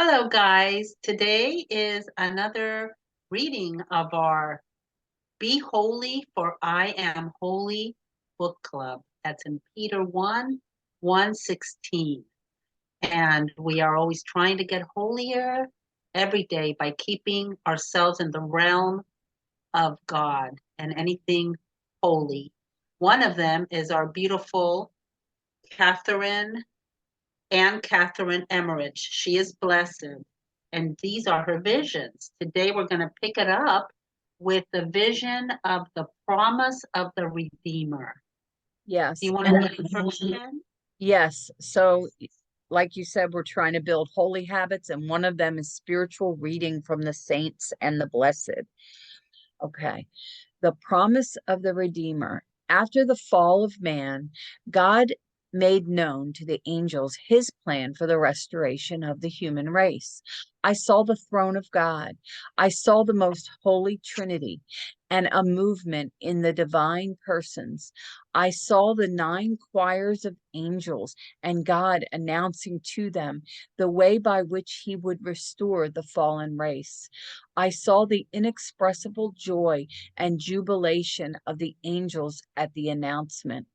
Hello, guys. Today is another reading of our Be Holy, for I Am Holy book club. That's in Peter 1:16. And we are always trying to get holier every day by keeping ourselves in the realm of God and anything holy. One of them is our beautiful Catherine Catherine Emmerich. She is blessed. And these are her visions. Today we're going to pick it up with the vision of the promise of the Redeemer. Do Yes. you want to take it first, Ken? Yes. So, like you said, we're trying to build holy habits, and one of them is spiritual reading from the saints and the blessed. Okay. The promise of the Redeemer. After the fall of man, God made known to the angels his plan for the restoration of the human race. I saw the throne of God. I saw the most holy Trinity and a movement in the divine persons. I saw the nine choirs of angels and God announcing to them the way by which he would restore the fallen race. I saw the inexpressible joy and jubilation of the angels at the announcement.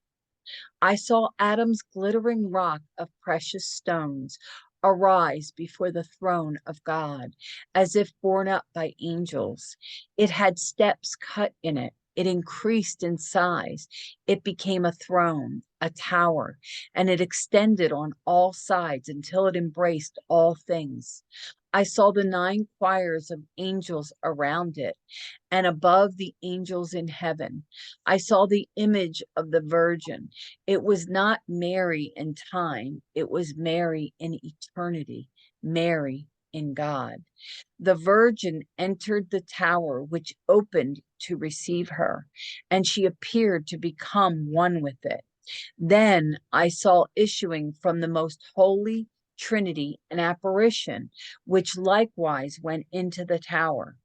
I saw Adam's glittering rock of precious stones arise before the throne of God, as if borne up by angels. It had steps cut in it. It increased in size. It became a throne, a tower, and it extended on all sides until it embraced all things. I saw the nine choirs of angels around it and above the angels in heaven. I saw the image of the Virgin. It was not Mary in time, it was Mary in eternity, Mary in God. The Virgin entered the tower, which opened to receive her, and she appeared to become one with it. Then I saw issuing from the most holy Trinity an apparition, which likewise went into the tower.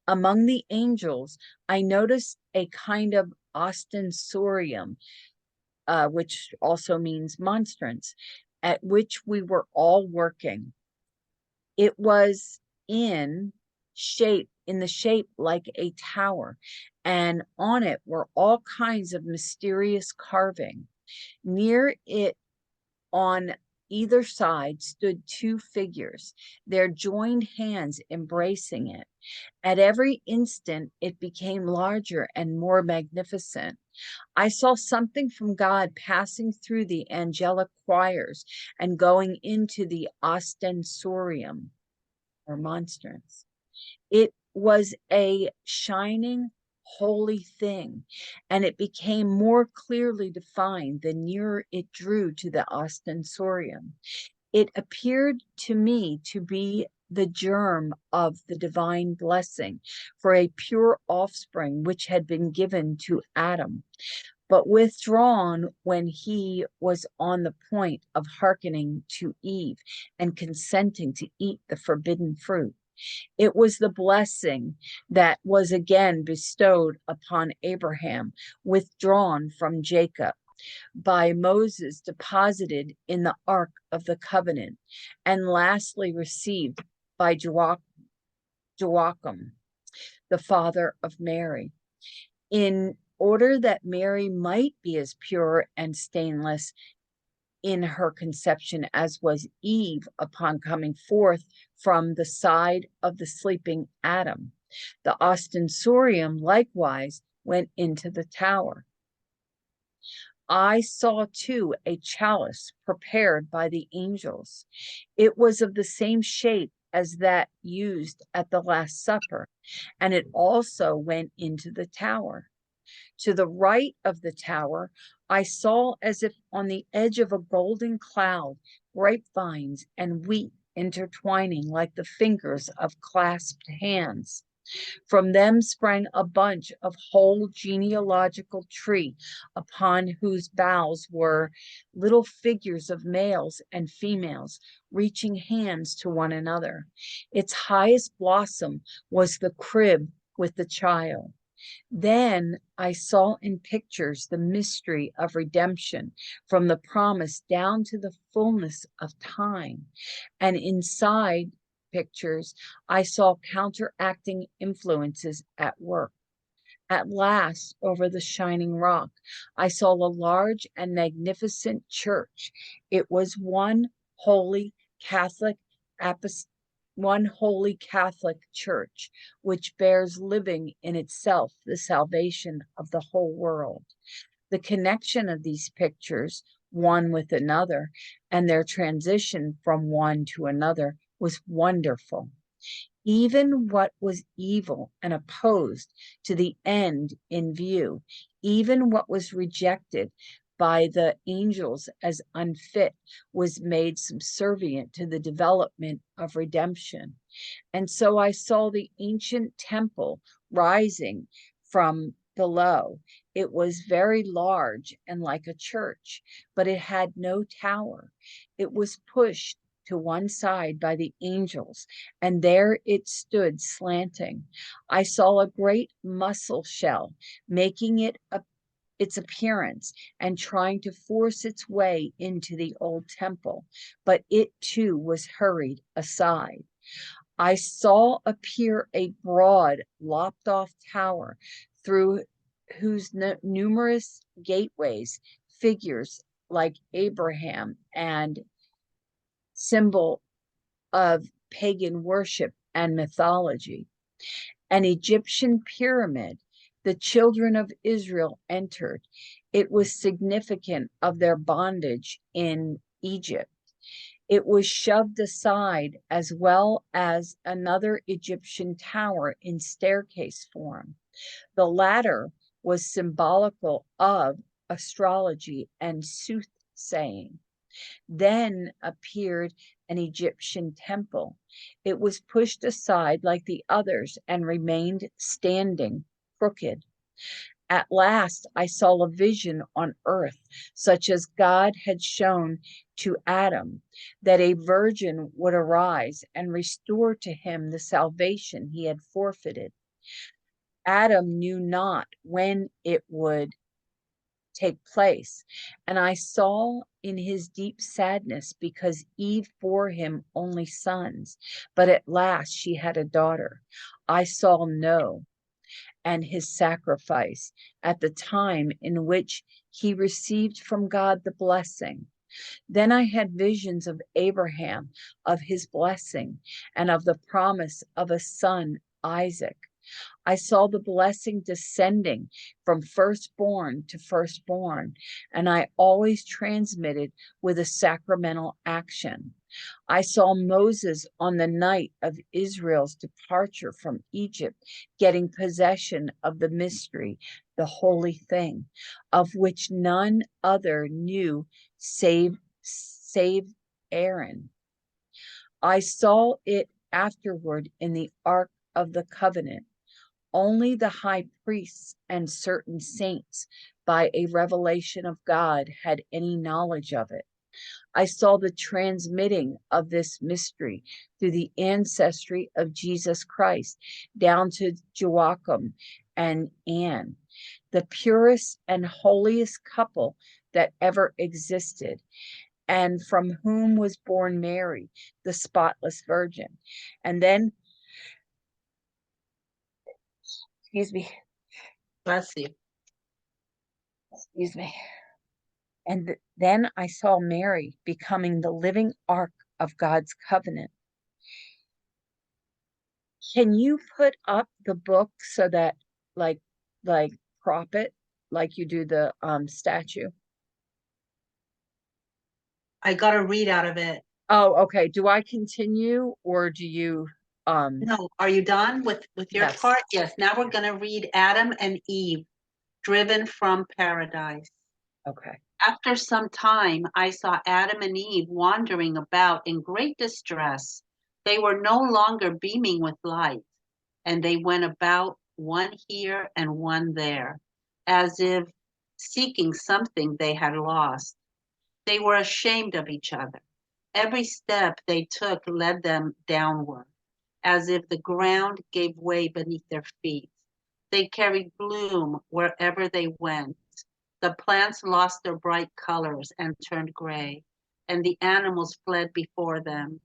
Among the angels, I noticed a kind of ostensorium, which also means monstrance, at which we were all working. It was in the shape like a tower, and on it were all kinds of mysterious carving. Near it on either side stood two figures, their joined hands embracing it. At every instant, it became larger and more magnificent. I saw something from God passing through the angelic choirs and going into the ostensorium or monstrance. It was a shining, holy thing, and it became more clearly defined the nearer it drew to the ostensorium. It appeared to me to be the germ of the divine blessing for a pure offspring which had been given to Adam, but withdrawn when he was on the point of hearkening to Eve and consenting to eat the forbidden fruit. It was the blessing that was again bestowed upon Abraham, withdrawn from Jacob, by Moses deposited in the Ark of the Covenant, and lastly received by Joachim, the father of Mary, in order that Mary might be as pure and stainless in her conception as was Eve upon coming forth from the side of the sleeping Adam. The ostensorium likewise went into the tower. I saw too a chalice prepared by the angels. It was of the same shape as that used at the Last Supper, and it also went into the tower. To the right of the tower, I saw as if on the edge of a golden cloud, grapevines and wheat intertwining like the fingers of clasped hands. From them sprang a bunch of whole genealogical tree, upon whose boughs were little figures of males and females, reaching hands to one another. Its highest blossom was the crib with the child. Then I saw in pictures the mystery of redemption from the promise down to the fullness of time. And inside pictures, I saw counteracting influences at work. At last, over the shining rock, I saw a large and magnificent church. It was holy Catholic apostolic one holy Catholic Church, which bears living in itself the salvation of the whole world. The connection of these pictures, one with another, and their transition from one to another was wonderful. Even what was evil and opposed to the end in view, even what was rejected by the angels as unfit, was made subservient to the development of redemption. And so I saw the ancient temple rising from below. It was very large and like a church, but it had no tower. It was pushed to one side by the angels, and there it stood slanting. I saw a great mussel shell making its appearance and trying to force its way into the old temple, but it too was hurried aside. I saw appear a broad, lopped off tower through whose numerous gateways figures like Abraham and symbol of pagan worship and mythology. An Egyptian pyramid, the children of Israel entered. It was significant of their bondage in Egypt. It was shoved aside, as well as another Egyptian tower in staircase form. The latter was symbolical of astrology and soothsaying. Then appeared an Egyptian temple. It was pushed aside like the others and remained standing crooked. At last I saw a vision on earth, such as God had shown to Adam, that a virgin would arise and restore to him the salvation he had forfeited. Adam knew not when it would take place, and I saw in his deep sadness because Eve bore him only sons, but at last she had a daughter. I saw Noah and his sacrifice at the time in which he received from God the blessing. Then I had visions of Abraham, of his blessing, and of the promise of a son, Isaac. I saw the blessing descending from firstborn to firstborn, and I always transmitted with a sacramental action. I saw Moses on the night of Israel's departure from Egypt, getting possession of the mystery, the holy thing, of which none other knew save Aaron. I saw it afterward in the Ark of the Covenant. Only the high priests and certain saints, by a revelation of God, had any knowledge of it. I saw the transmitting of this mystery through the ancestry of Jesus Christ down to Joachim and Anne, the purest and holiest couple that ever existed, and from whom was born Mary, the spotless virgin. And then, excuse me, Bless you. excuse me. And then I saw Mary becoming the living ark of God's covenant. Can you put up the book so that like prop it like you do the statue? I got to read out of it. Oh, okay. Do I continue or do you No, are you done with your yes. part? Yes. Now we're going to read Adam and Eve, driven from paradise. Okay. After some time, I saw Adam and Eve wandering about in great distress. They were no longer beaming with light, and they went about one here and one there, as if seeking something they had lost. They were ashamed of each other. Every step they took led them downward, as if the ground gave way beneath their feet. They carried gloom wherever they went. The plants lost their bright colors and turned gray, and the animals fled before them.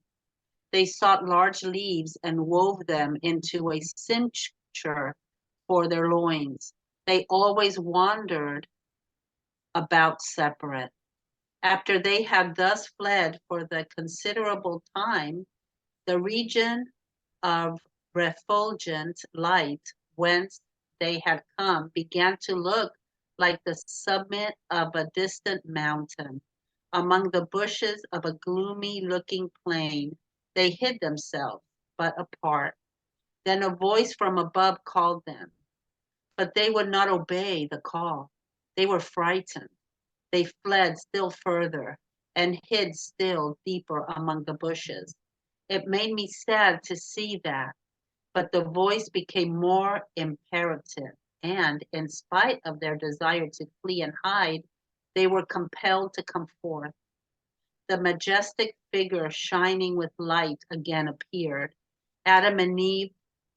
They sought large leaves and wove them into a cincture for their loins. They always wandered about separate. After they had thus fled for the considerable time, the region of refulgent light whence they had come began to look like the summit of a distant mountain. Among the bushes of a gloomy looking plain, they hid themselves, but apart. Then a voice from above called them, but they would not obey the call. They were frightened. They fled still further and hid still deeper among the bushes. It made me sad to see that, but the voice became more imperative, and in spite of their desire to flee and hide, they were compelled to come forth. The majestic figure shining with light again appeared. Adam and Eve,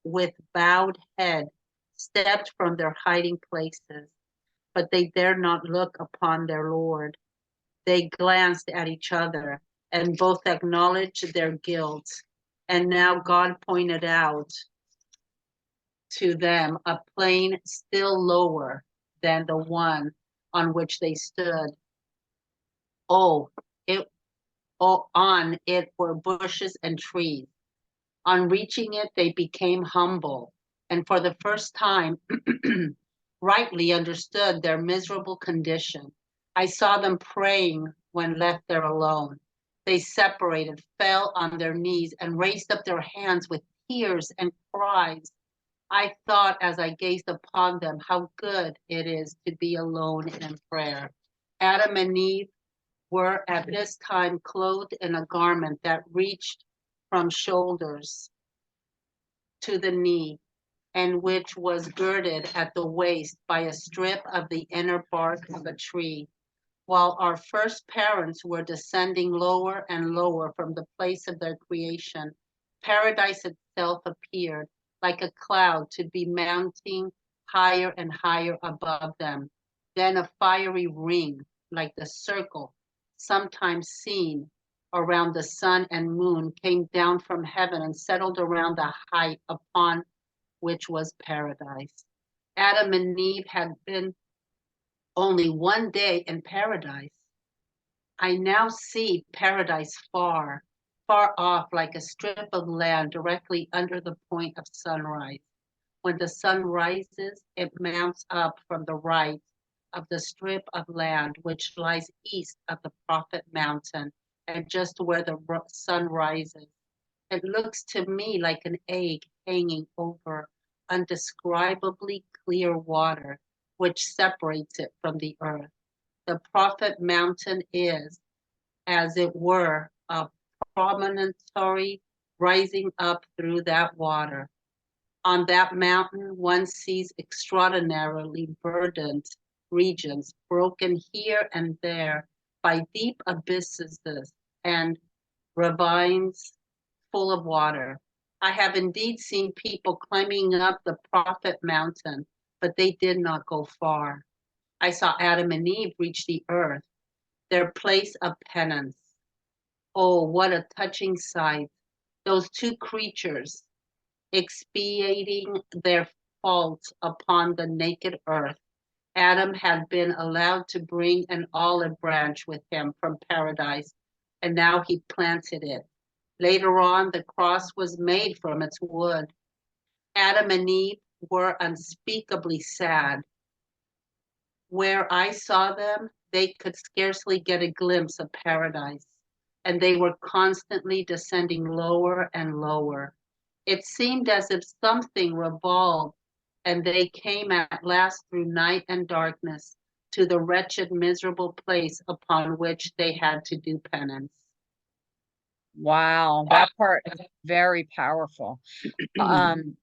with bowed head, stepped from their hiding places, but they dared not look upon their Lord. They glanced at each other and both acknowledged their guilt. And now God pointed out to them a plane still lower than the one on which they stood. Oh, it on it were bushes and trees. On reaching it, they became humble, and for the first time, rightly understood their miserable condition. I saw them praying when left there alone. They separated, fell on their knees, and raised up their hands with tears and cries. I thought as I gazed upon them how good it is to be alone in prayer. Adam and Eve were at this time clothed in a garment that reached from shoulders to the knee, and which was girded at the waist by a strip of the inner bark of a tree, while our first parents were descending lower and lower from the place of their creation. Paradise itself appeared like a cloud to be mounting higher and higher above them. Then a fiery ring, like the circle sometimes seen around the sun and moon, came down from heaven and settled around the height upon which was paradise. Adam and Eve had been only one day in paradise. I now see paradise far, far off, like a strip of land directly under the point of sunrise. When the sun rises, it mounts up from the right of the strip of land which lies east of the Prophet Mountain and just where the sun rises. It looks to me like an egg hanging over undescribably clear water which separates it from the earth. The Prophet Mountain is, as it were, a promontory rising up through that water. On that mountain, one sees extraordinarily verdant regions broken here and there by deep abysses and ravines full of water. I have indeed seen people climbing up the Prophet Mountain, but they did not go far. I saw Adam and Eve reach the earth, their place of penance. Oh, what a touching sight. Those two creatures expiating their faults upon the naked earth. Adam had been allowed to bring an olive branch with him from paradise, and now he planted it. Later on, the cross was made from its wood. Adam and Eve were unspeakably sad. Where I saw them, they could scarcely get a glimpse of paradise, and they were constantly descending lower and lower. It seemed as if something revolved, and they came at last through night and darkness to the wretched, miserable place upon which they had to do penance. Wow, that part is very powerful. Um,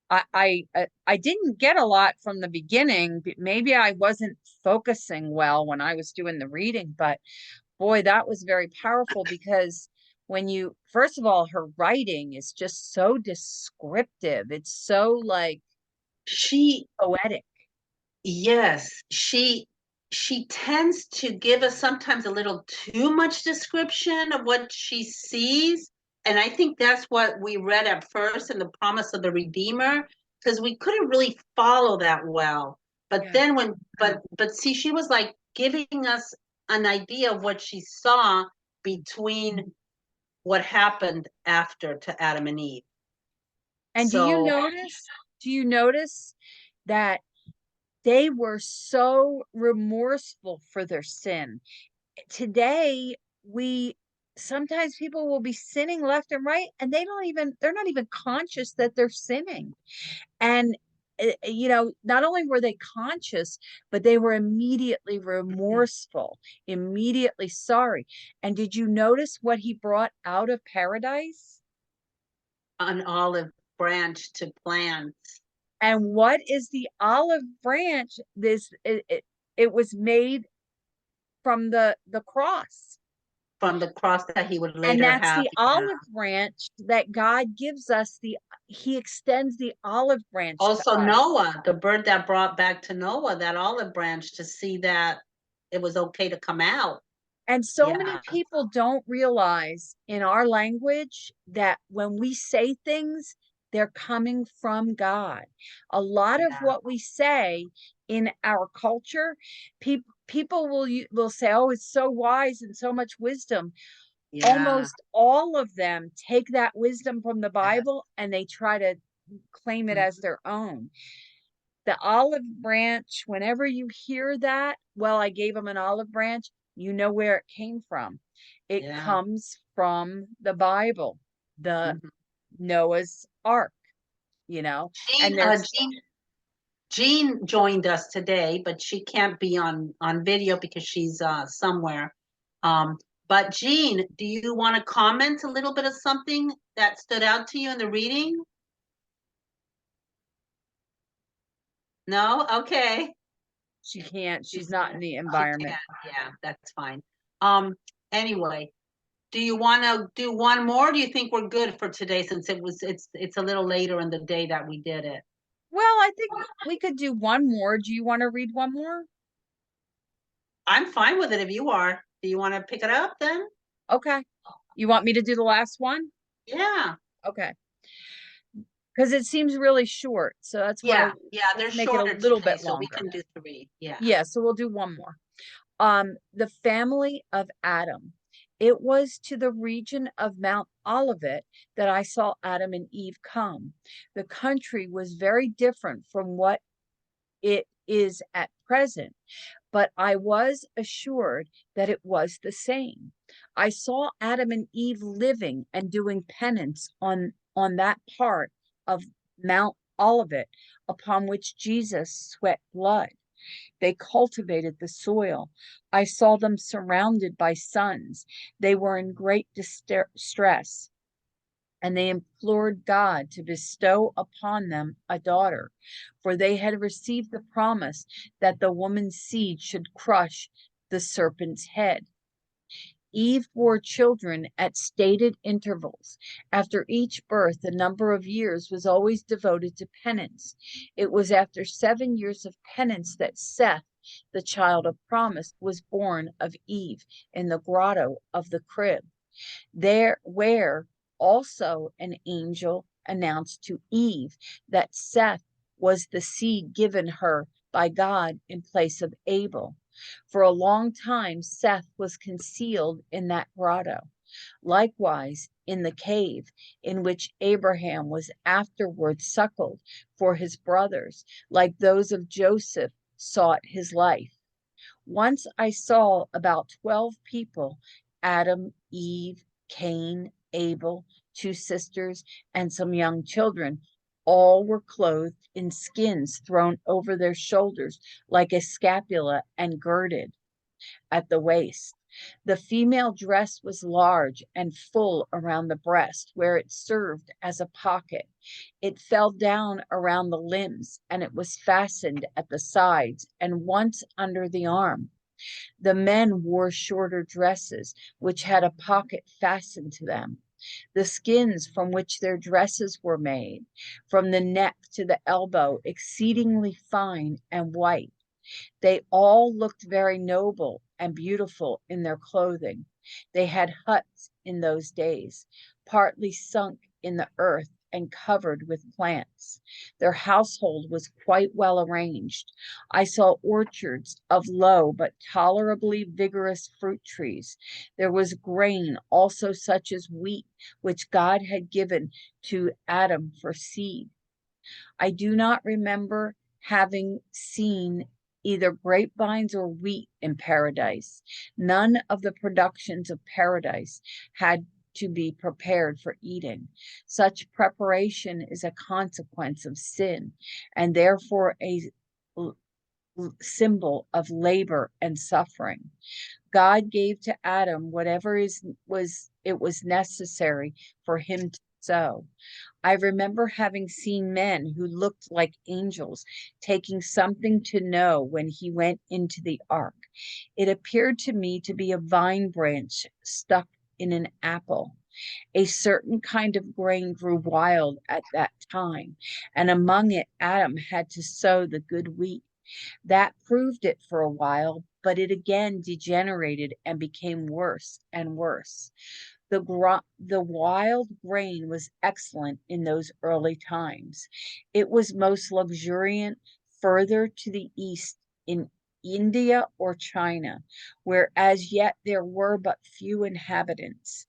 I didn't get a lot from the beginning. Maybe I wasn't focusing well when I was doing the reading, but boy, that was very powerful because when you, first of all, her writing is just so descriptive. It's so like She, poetic. yes, she tends to give us sometimes a little too much description of what she sees, And I think that's what we read at first in the promise of the Redeemer, because we couldn't really follow that well. But Yeah. then but see, she was like giving us an idea of what she saw between what happened after to Adam and Eve. And So do you notice that they were so remorseful for their sin? Today, we sometimes people will be sinning left and right, and they're not even conscious that they're sinning. And not only were they conscious, but they were immediately remorseful, immediately sorry. And did you notice what he brought out of paradise? an olive branch to plant And what is the olive branch? It was made from the cross. from the cross that he would And later that's have. the olive branch that God gives us. He extends the olive branch to Also, us. Noah, the bird that brought back to Noah that olive branch to see that it was okay to come out. And so many Yeah, people don't realize in our language that when we say things, they're coming from God. A lot of yeah, what we say in our culture, people will say, "Oh, it's so wise and so much wisdom." yeah, Almost all of them take that wisdom from the yes. Bible and they try to claim it as Mhm. their own. The olive branch, whenever you hear that, well, I gave him an olive branch, you know where it came from. It Yeah. comes from the Bible, the Mhm. Noah's Ark, you know, Jean, and there's, Jean joined us today, but she can't be on video because she's somewhere. Um, but Jean, do you want to comment a little bit of something that stood out to you in the reading? No? Okay. she can't, She she's not in the she environment. can. Yeah, that's fine. Um, anyway, do you want to do one more? Do you think we're good for today since it's a little later in the day that we did it? Well, I think we could do one more. Do you want to read one more? I'm fine with it if you are. Do you want to pick it up then? Okay. You want me to do the last one? Yeah. Okay. Because it seems really short. So that's why Yeah, yeah, they're let's make it a shorter little today, bit so we longer. can do three. Yeah. Yeah, so we'll do one more. The family of Adam. It was to the region of Mount Olivet that I saw Adam and Eve come. The country was very different from what it is at present, but I was assured that it was the same. I saw Adam and Eve living and doing penance on that part of Mount Olivet upon which Jesus sweat blood. They cultivated the soil. I saw them surrounded by sons. They were in great distress, and they implored God to bestow upon them a daughter, for they had received the promise that the woman's seed should crush the serpent's head. Eve bore children at stated intervals. After each birth, a number of years was always devoted to penance. It was after 7 years of penance that Seth, the child of promise, was born of Eve in the grotto of the crib. There, where also an angel announced to Eve that Seth was the seed given her by God in place of Abel. For a long time, Seth was concealed in that grotto. Likewise, in the cave in which Abraham was afterward suckled for his brothers, like those of Joseph, sought his life. Once I saw about 12 people: Adam, Eve, Cain, Abel, two sisters, and some young children. All were clothed in skins thrown over their shoulders like a scapula and girded at the waist. The female dress was large and full around the breast, where it served as a pocket. It fell down around the limbs, and it was fastened at the sides and once under the arm. The men wore shorter dresses, which had a pocket fastened to them. The skins from which their dresses were made, from the neck to the elbow, exceedingly fine and white. They all looked very noble and beautiful in their clothing. They had huts in those days, partly sunk in the earth and covered with plants. Their household was quite well arranged. I saw orchards of low but tolerably vigorous fruit trees. There was grain, also such as wheat, which God had given to Adam for seed. I do not remember having seen either grapevines or wheat in paradise. None of the productions of paradise had to be prepared for eating. Such preparation is a consequence of sin and therefore a symbol of labor and suffering. God gave to Adam whatever was necessary for him to sow. I remember having seen men who looked like angels taking something to know when he went into the ark. It appeared to me to be a vine branch stuck in an apple. A certain kind of grain grew wild at that time, and among it Adam had to sow the good wheat. That proved it for a while, but it again degenerated and became worse and worse. The wild grain was excellent in those early times. It was most luxuriant further to the east in India or China, where as yet there were but few inhabitants.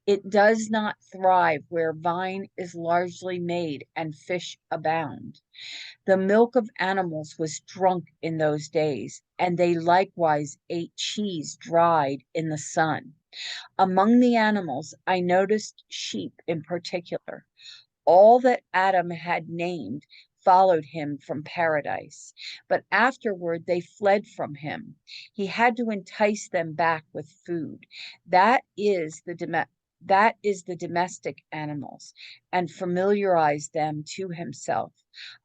It does not thrive where vine is largely made and fish abound. The milk of animals was drunk in those days, and they likewise ate cheese dried in the sun. Among the animals, I noticed sheep in particular. All that Adam had named followed him from paradise, but afterward they fled from him. He had to entice them back with food. That is the that is the domestic animals, and familiarize them to himself.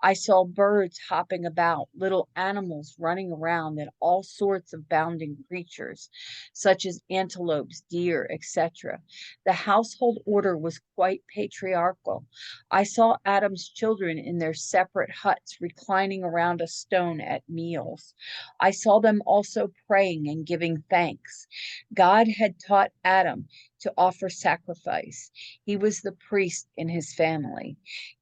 I saw birds hopping about, little animals running around, and all sorts of bounding creatures, such as antelopes, deer, etc. The household order was quite patriarchal. I saw Adam's children in their separate huts reclining around a stone at meals. I saw them also praying and giving thanks. God had taught Adam to offer sacrifice. He was the priest in his family.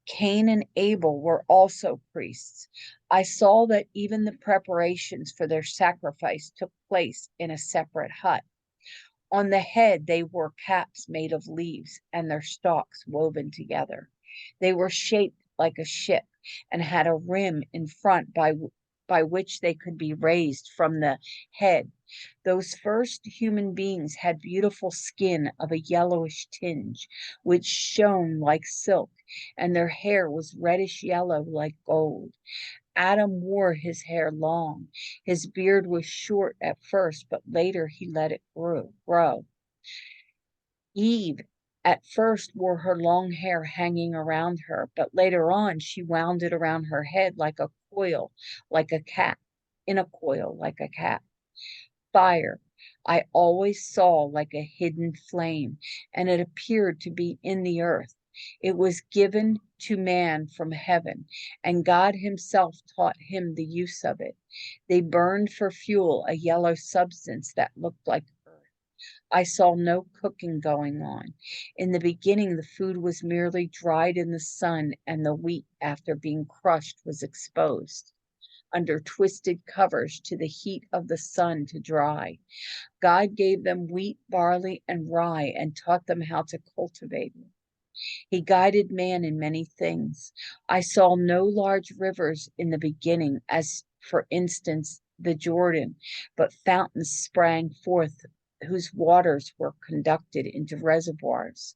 Cain and Abel were also priests. I saw that even the preparations for their sacrifice took place in a separate hut. On the head, they wore caps made of leaves and their stalks woven together. They were shaped like a ship and had a rim in front by which they could be raised from the head. Those first human beings had beautiful skin of a yellowish tinge, which shone like silk, and their hair was reddish yellow like gold. Adam wore his hair long. His beard was short at first, but later he let it grow. Eve at first wore her long hair hanging around her, but later on she wound it around her head like a coil, like a cat, in a coil like a cat. Fire I always saw like a hidden flame, and it appeared to be in the earth. It was given to man from heaven, and God himself taught him the use of it. They burned for fuel a yellow substance that looked like earth. I saw no cooking going on. In the beginning, the food was merely dried in the sun, and the wheat, after being crushed, was exposed under twisted covers to the heat of the sun to dry. God gave them wheat, barley, and rye and taught them how to cultivate it. He guided man in many things. I saw no large rivers in the beginning, as for instance the Jordan, but fountains sprang forth whose waters were conducted into reservoirs.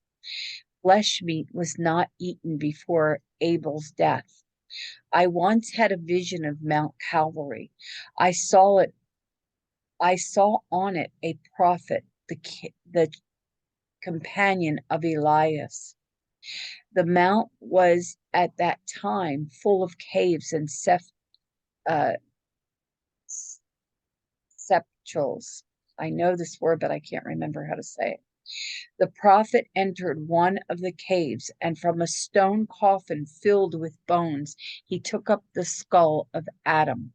Flesh meat was not eaten before Abel's death. I once had a vision of Mount Calvary. I saw it. I saw on it a prophet, the companion of Elias. The mount was at that time full of caves and uh, sepulchres. I know this word, but I can't remember how to say it. The prophet entered one of the caves, and from a stone coffin filled with bones, he took up the skull of Adam.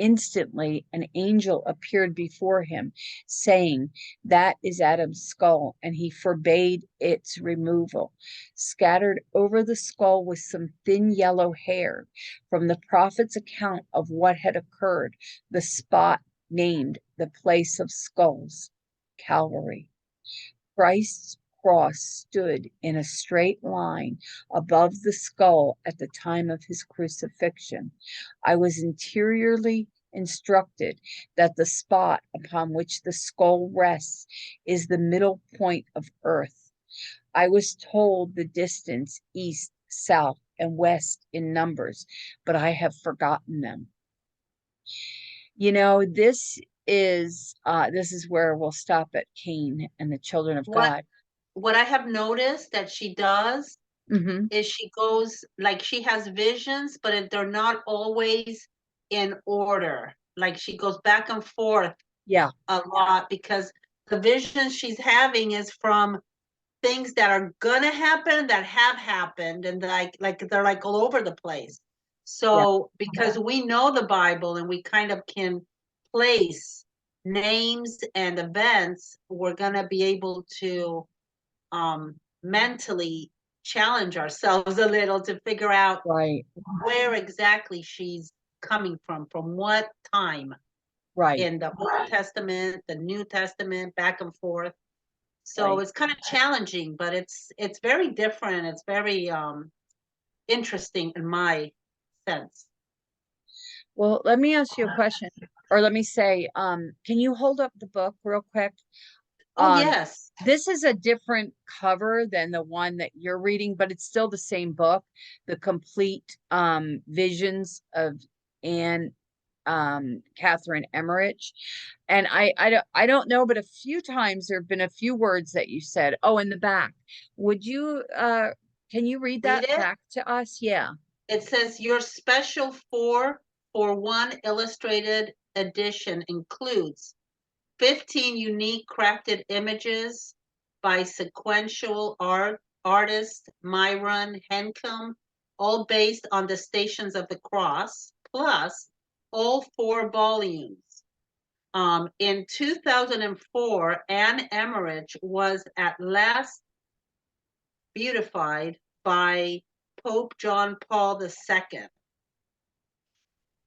Instantly, an angel appeared before him, saying, "That is Adam's skull," and he forbade its removal. Scattered over the skull was some thin yellow hair. From the prophet's account of what had occurred, the spot named the place of skulls, Calvary. Christ's cross stood in a straight line above the skull at the time of his crucifixion. I was interiorly instructed that the spot upon which the skull rests is the middle point of earth. I was told the distance east, south, and west in numbers, but I have forgotten them. You know, this is where we'll stop at Cain and the children of What God. what I have noticed that she does Hmm. is she goes like she has visions, but they're not always in order. Like she goes back and forth Yeah, a lot because the vision she's having is from things that are gonna happen that have happened and like they're like all over the place. yeah, So because we know the Bible and we kind of can place names and events, we're gonna be able to mentally challenge ourselves a little to figure out right, where exactly she's coming from what time right, in the Old Testament, the New Testament, back and forth. So right. it's kind of challenging, but it's very different. It's very interesting in my sense. Well, let me ask you a question, or let me say, can you hold up the book real quick? Oh Um, yes. this is a different cover than the one that you're reading, but it's still the same book, The Complete Visions of Anne Catherine Emmerich. And I don't know, but a few times there have been a few words that you said. Oh, in the back. Would you can you read Read that it. back to us? Yeah. It says your special for one illustrated edition includes 15 unique crafted images by sequential artist Myron Hencom, all based on the Stations of the Cross, plus all 4 volumes. In 2004, Anne Emmerich was at last beatified by Pope John Paul II.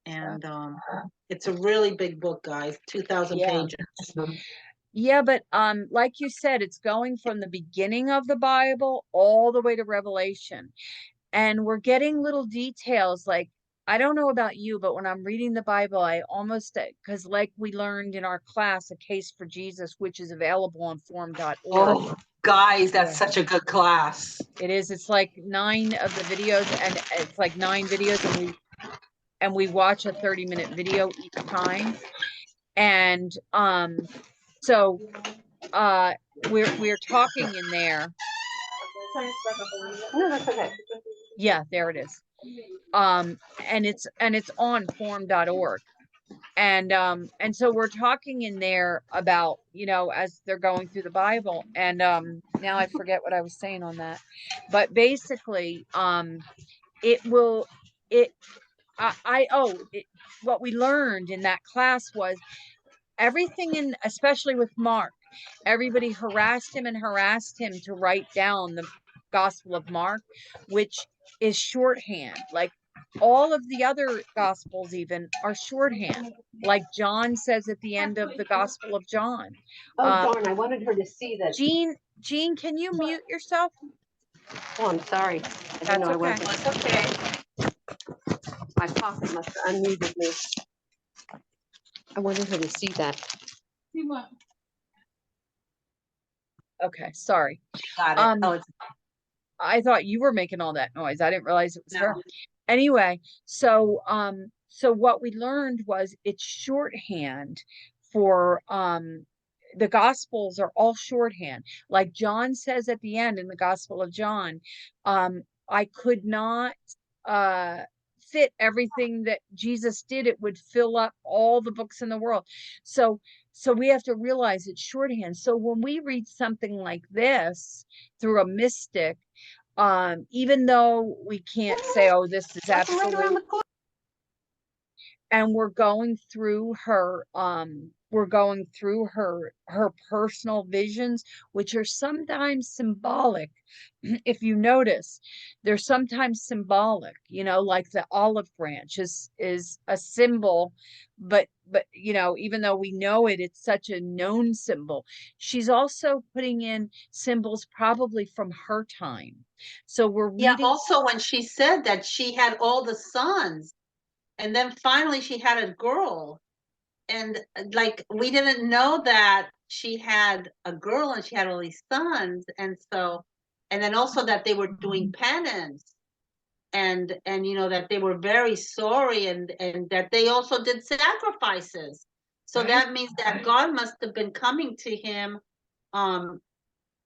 And it's a really big book, guys, 2,000 Yeah. pages. Yeah, but like you said, it's going from the beginning of the Bible all the way to Revelation. And we're getting little details like I don't know about you, but when I'm reading the Bible, I almost because like we learned in our class, A Case for Jesus, which is available on forum.org. Oh, guys, Yeah, that's such a good class. it is. It's like 9 of the videos, and it's like 9 videos, and we watch a 30-minute video each time. And so we're talking in there. No, that's okay. Yeah, there it is. And it's on forum.org. And so we're talking in there about, as they're going through the Bible. And now I forget what I was saying on that. But basically, it will it I oh it, what we learned in that class was everything in, especially with Mark, everybody harassed him to write down the Gospel of Mark, which is shorthand. Like all of the other Gospels, even are shorthand. Like John says at the end of the Gospel of John. Oh, Uh, darn, I wanted her to see that. Jean, can you mute yourself? Oh, I'm sorry. I didn't That's know I okay. wasn't. It's okay. My pocket must have unmuted me. I wanted her to see that. Okay, sorry. Got it. Um, Oh, it's I thought you were making all that noise. I didn't realize it was her. no. Anyway, so what we learned was it's shorthand for the gospels are all shorthand. Like John says at the end in the Gospel of John, I could not uh fit everything that Jesus did. It would fill up all the books in the world. So we have to realize it's shorthand. So when we read something like this through a mystic, even though we can't say, oh, this is Wasn't right around absolute, the corner. and we're going through her personal visions, which are sometimes symbolic. If you notice, they're sometimes symbolic, like the olive branch is a symbol, but even though we know it, it's such a known symbol. She's also putting in symbols probably from her time. So we're Yeah, reading. also when she said that she had all the sons, and then finally she had a girl, and like we didn't know that she had a girl and she had all these sons, and so, and then also that they were doing penance, and that they were very sorry, and that they also did sacrifices. So Right. that means that God must have been coming to him um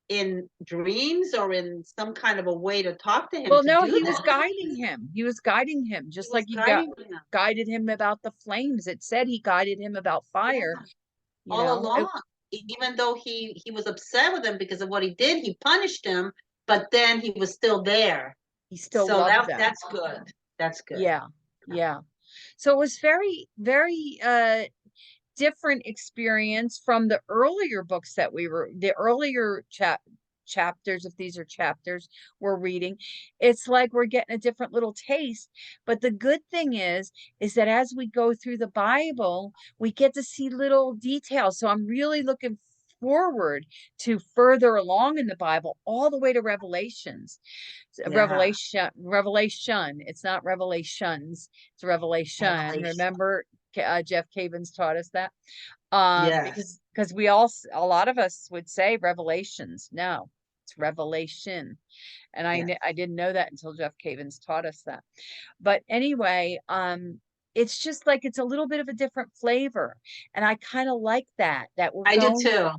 in dreams or in some kind of a way to talk to him Well, to no, do he this. was guiding him. He was guiding him, He just was like he guiding him. guided him about the flames. It said he guided him about fire. Yeah, all along. Even though he was upset with him because of what he did, he punished him, but then he was still there. He still So loved them. that's good. That's good. Yeah, yeah. So it was very, very different experience from the earlier books that the earlier chapters, if these are chapters we're reading. It's like we're getting a different little taste. But the good thing is that as we go through the Bible, we get to see little details. So I'm really looking forward to further along in the Bible, all the way to Revelations. Yeah. Revelation. It's not revelations, it's revelation. Revelation. Remember, Jeff Cavins taught us that. Yes. Because we all, a lot of us would say revelations. No, it's revelation. And Yes. I didn't know that until Jeff Cavins taught us that. But anyway, it's just like it's a little bit of a different flavor. And I kind of like that we're I do going. too.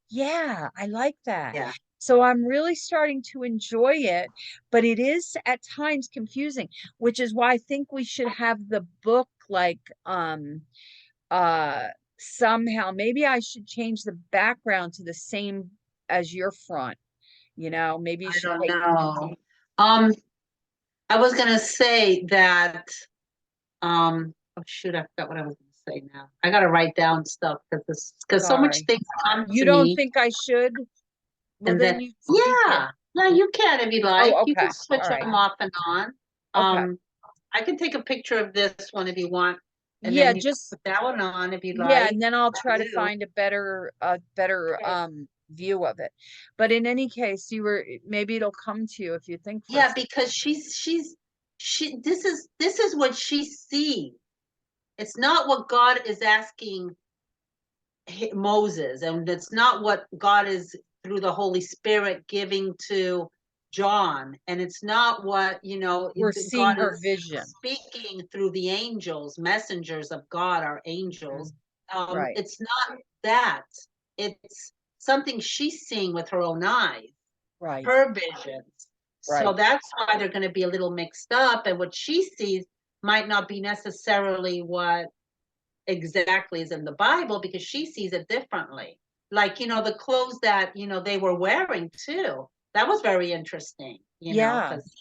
Yeah, I like that. Yeah. So I'm really starting to enjoy it, but it is at times confusing, which is why I think we should have the book like uh somehow maybe I should change the background to the same as your front, maybe you I should don't take. know. Um, I was gonna say that oh shoot, I forgot what I was gonna say now. I gotta write down stuff because so much Sorry. things come You to don't me, think I should? Well, and then then you speak it. yeah. Yeah, you can if you like. Oh, You can okay. switch All right. them off and on. Okay. I can take a picture of this one if you want, and Yeah, then you can just put that one on if you yeah, like. and then I'll try to Blue. find a better Okay. view of it. But in any case, maybe it'll come to you if you think for a Yeah, second. because she this is what she sees. It's not what God is asking Moses, and it's not what God is through the Holy Spirit giving to John, and it's not what We're seeing God her is vision. speaking through the angels, messengers of God are Mm, angels. right, It's not that. It's something she's seeing with her own eyes, right, her visions. So right. that's why they're going to be a little mixed up, and what she sees might not be necessarily what exactly is in the Bible because she sees it differently. Like, the clothes that, they were wearing too. That was very interesting, Yeah. because,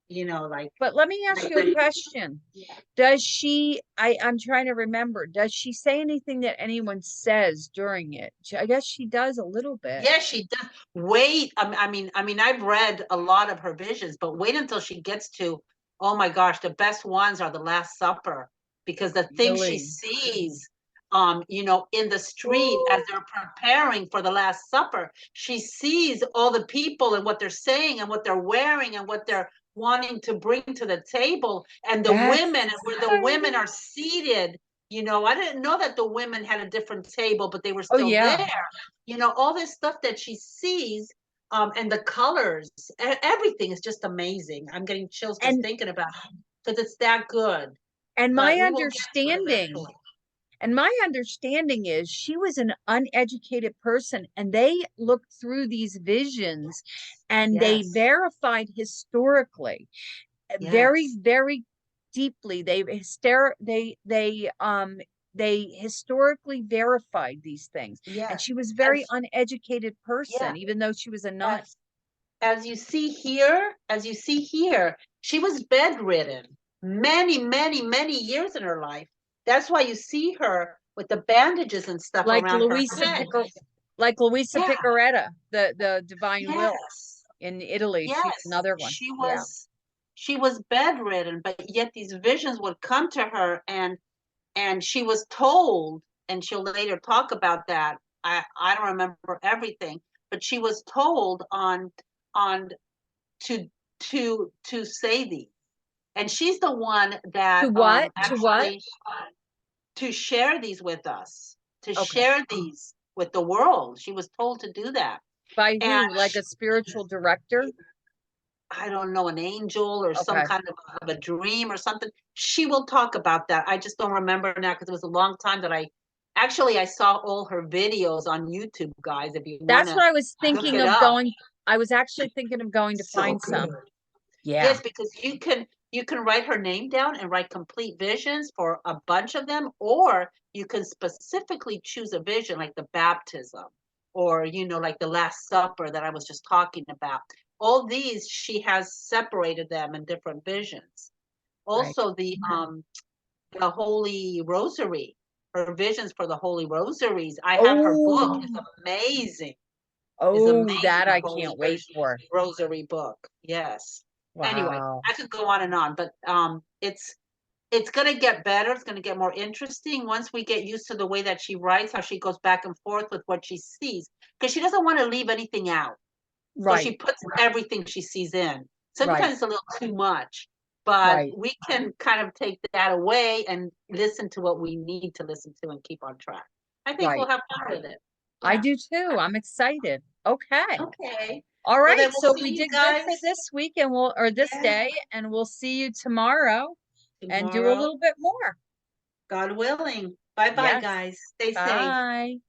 like, But let me ask you a question. yeah. Does she, I'm trying to remember, does she say anything that anyone says during it? I guess she does a little bit. Yeah, she does. Wait, I mean, I've read a lot of her visions, but wait until she gets to, oh my gosh, the best ones are the Last Supper, because the thing she Really? sees, in the street as Ooh, they're preparing for the Last Supper, she sees all the people and what they're saying and what they're wearing and what they're wanting to bring to the table, and the that's women and where the women are seated. I didn't know that the women had a different table, but they were oh still yeah. there. All this stuff that she sees, and the colors, everything is just amazing. I'm getting chills just And thinking about it because it's that good. and my But we will get to it understanding eventually. And my understanding is she was an uneducated person, and they looked through these visions and they Yes, verified historically, very, yes, very deeply. They historically verified these things. And yes. she was very As uneducated yeah, person, even though she was a nun. as as you see here, she was bedridden many, many, many years in her life. that's why you see her with the bandages and stuff Like around her Louisa head. Louisa Yeah, Picaretta, the Divine Will yes, in Italy. She's yes. another one. Yeah. She was bedridden, but yet these visions would come to her, and she was told, and she'll later talk about that. I don't remember everything, but she was told on to to say these, and she's the one To that what? To what? actually to share these with us, to Okay. share these with the world. She was told to do that. By And who? Like a spiritual director? I don't know, an angel or some Okay. kind of a dream or something. She will talk about that. I just don't remember now because it was a long time that I saw all her videos on YouTube, guys, if you want That's to what I was look thinking it of up. going. I was actually thinking of going to So find good. some. Yeah. Yes, because you can write her name down and write complete visions for a bunch of them, or you can specifically choose a vision like the baptism, or like the Last Supper that I was just talking about. All these, she has separated them in different visions. Right. Also the Holy Rosary, her visions for the Holy Rosaries. I have her book. Oh, It's amazing. It's oh, amazing, that her I Holy can't wait for. Rosary book. Yes. Anyway, Wow. I could go on and on, but it's gonna get better. It's gonna get more interesting once we get used to the way that she writes, how she goes back and forth with what she sees, because she doesn't want to leave anything out. So Right. she puts everything she sees in. Right. Sometimes it's a little too much, but Right. we can kind of take that away and listen to what we need to listen to and keep on track. I think we'll Right. have fun with it. I Yeah. do too. I'm excited. Okay. Okay. All Well, then right. we'll So see we you did good guys. for this week and or this Yeah. day, and we'll see you tomorrow and do a Tomorrow, little bit more. God willing. Bye bye, Yes. guys. Stay safe. Bye.